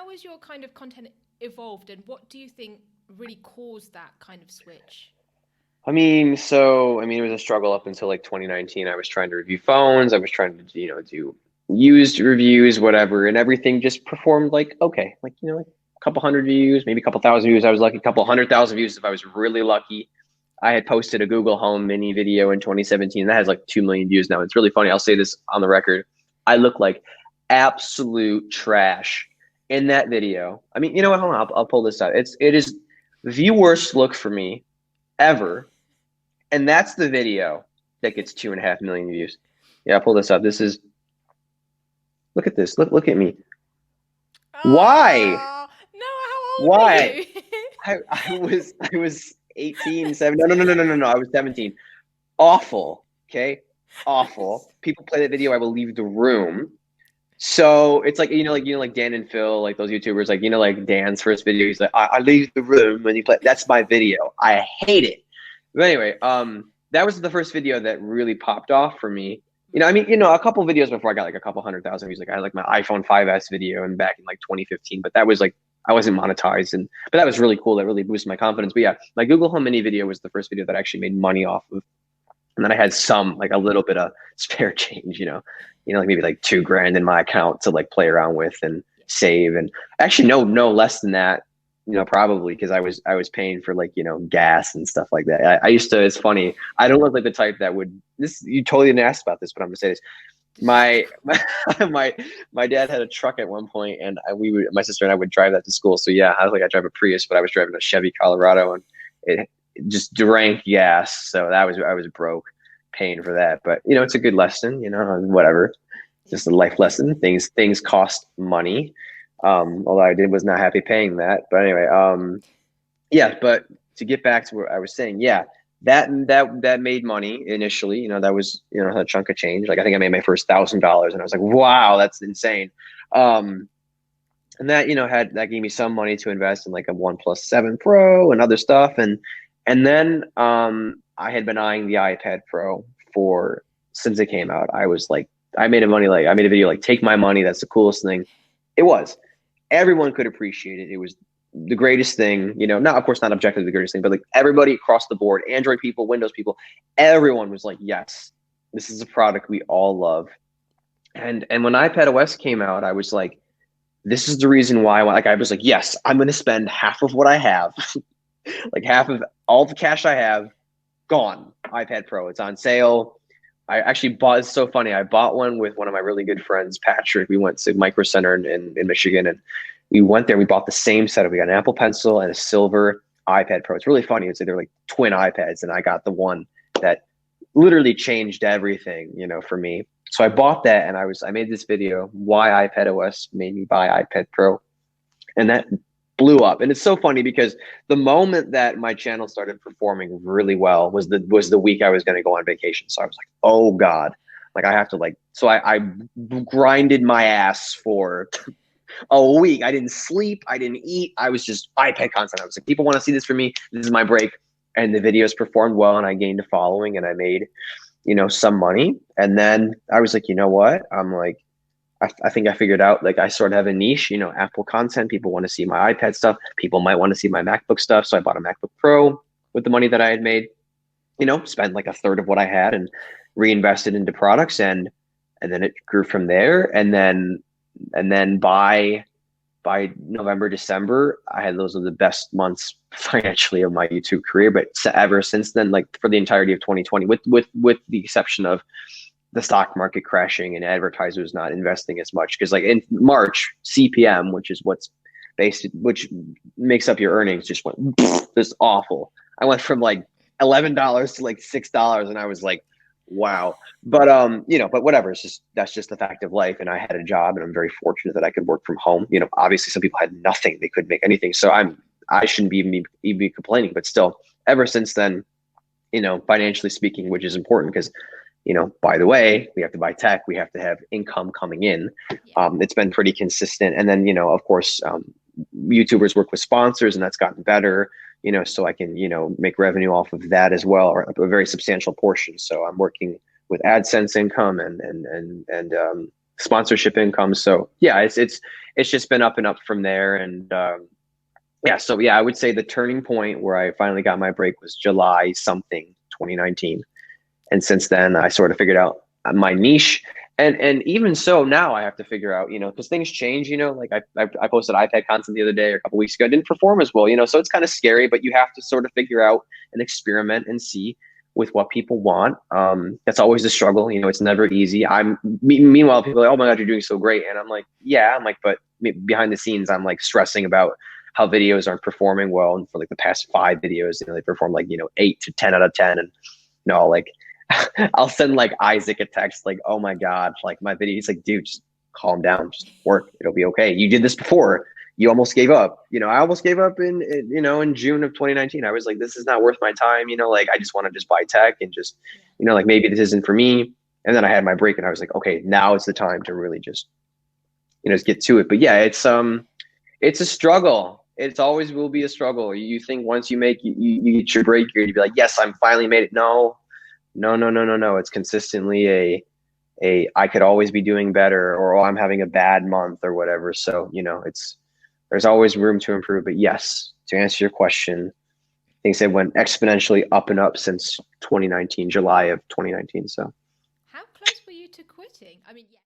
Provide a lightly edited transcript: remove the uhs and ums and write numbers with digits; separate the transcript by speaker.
Speaker 1: how has your kind of content evolved, and what do you think really caused that kind of switch?
Speaker 2: It was a struggle up until like 2019. I was trying to review phones. I was trying to, do used reviews, whatever, and everything just performed like okay, like a couple hundred views, maybe a couple thousand views. I was lucky, a couple 100,000 views if I was really lucky. I had posted a Google Home mini video in 2017 that has like 2 million views now. It's really funny. I'll say this on the record. I look like absolute trash in that video. You know what? Hold on. I'll pull this out. It is the worst look for me ever, and that's the video that gets 2.5 million views. Yeah, I'll pull this up. This is look at this. Look at me. Why?
Speaker 1: Oh, no, how old were
Speaker 2: Why?
Speaker 1: you?
Speaker 2: I was 18, 7. No. I was 17. Awful. Okay. Awful. People play that video, I will leave the room. So it's like like Dan and Phil, like those YouTubers, like Dan's first video, he's like, I leave the room when you play. That's my video. I hate it. But anyway, that was the first video that really popped off for me. A couple videos before I got like a couple 100,000 views. Like I had like my iPhone 5S video and back in like 2015, but that was like I wasn't monetized, but that was really cool. That really boosted my confidence. But yeah, my Google Home Mini video was the first video that I actually made money off of, and then I had like a little bit of spare change, like maybe like 2 grand in my account to like play around with and save, and actually no less than that, probably because I was paying for like gas and stuff like that. I used to. It's funny. I don't look like the type that would. This you totally didn't ask about this, but I'm gonna say this. My my dad had a truck at one point, and my sister and I would drive that to school. So yeah, I was like I drive a Prius, but I was driving a Chevy Colorado, and it just drank gas. So I was broke paying for that. But it's a good lesson. Whatever. Just a life lesson. Things cost money. Although I was not happy paying that. But anyway, yeah. But to get back to what I was saying, yeah, that made money initially. That was a chunk of change. Like I think I made my first $1,000, and I was like, wow, that's insane. And that that gave me some money to invest in like a OnePlus 7 Pro and other stuff, and then I had been eyeing the iPad Pro since it came out. I was like, I made a video like take my money. That's the coolest thing. It was. Everyone could appreciate it. It was the greatest thing, not of course not objectively the greatest thing, but like everybody across the board, Android people, Windows people, everyone was like, yes, this is a product we all love. And when iPad OS came out, I was like, this is the reason why. Like I was like, yes, I'm going to spend half of what I have, like half of all the cash I have, gone. iPad Pro, it's on sale. I actually bought. It's so funny. I bought one with one of my really good friends, Patrick. We went to Micro Center in Michigan, and we went there. And we bought the same setup. We got an Apple Pencil and a silver iPad Pro. It's really funny. It's like they're like twin iPads, and I got the one that literally changed everything, for me. So I bought that, and I made this video why iPad OS made me buy iPad Pro, and that blew up. And it's so funny because the moment that my channel started performing really well was the week I was going to go on vacation. So I was like, oh God, like I have to like, so I grinded my ass for a week. I didn't sleep. I didn't eat. I was just iPad content. I was like, people want to see this from me. This is my break. And the videos performed well, and I gained a following, and I made, some money. And then I was like, you know what? I'm like, I think I figured out, like I sort of have a niche, Apple content. People want to see my iPad stuff. People might want to see my MacBook stuff. So I bought a MacBook Pro with the money that I had made, spent like a third of what I had and reinvested into products. And then it grew from there. And then by November, December, those are the best months financially of my YouTube career. But ever since then, like for the entirety of 2020, with the exception of the stock market crashing and advertisers not investing as much, because like in March, CPM, which makes up your earnings, just went just awful. I went from like $11 to like $6, and I was like, wow. But but whatever. That's just the fact of life. And I had a job, and I'm very fortunate that I could work from home. Obviously some people had nothing; they couldn't make anything. So I shouldn't be complaining. But still, ever since then, financially speaking, which is important because by the way, we have to buy tech, we have to have income coming in. It's been pretty consistent. And then, of course, YouTubers work with sponsors, and that's gotten better, so I can, make revenue off of that as well, or a very substantial portion. So I'm working with AdSense income and sponsorship income. So yeah, it's just been up and up from there. And yeah, so yeah, I would say the turning point where I finally got my break was July something 2019. And since then, I sort of figured out my niche. And even so, now I have to figure out, because things change. Like I posted iPad content the other day or a couple weeks ago. It didn't perform as well. So it's kind of scary, but you have to sort of figure out and experiment and see with what people want. That's always the struggle. It's never easy. Meanwhile, people are like, oh my God, you're doing so great. And I'm like, yeah, but behind the scenes, I'm like stressing about how videos aren't performing well. And for like the past 5 videos, they perform like, 8 to 10 out of 10. And like, I'll send like Isaac a text like, oh my God, like my video. He's like, dude, just calm down, just work. It'll be okay. You did this before. You almost gave up. I almost gave up in June of 2019. I was like, this is not worth my time. Like I just want to just buy tech and just, like maybe this isn't for me. And then I had my break and I was like, okay, now it's the time to really just, just get to it. But yeah, it's a struggle. It's always will be a struggle. You think once you get your break, you're gonna be like, yes, I'm finally made it. No. It's consistently I could always be doing better, or I'm having a bad month or whatever. So, there's always room to improve. But yes, to answer your question, things have went exponentially up and up since 2019, July of 2019. So
Speaker 1: How close were you to quitting? I mean, yeah.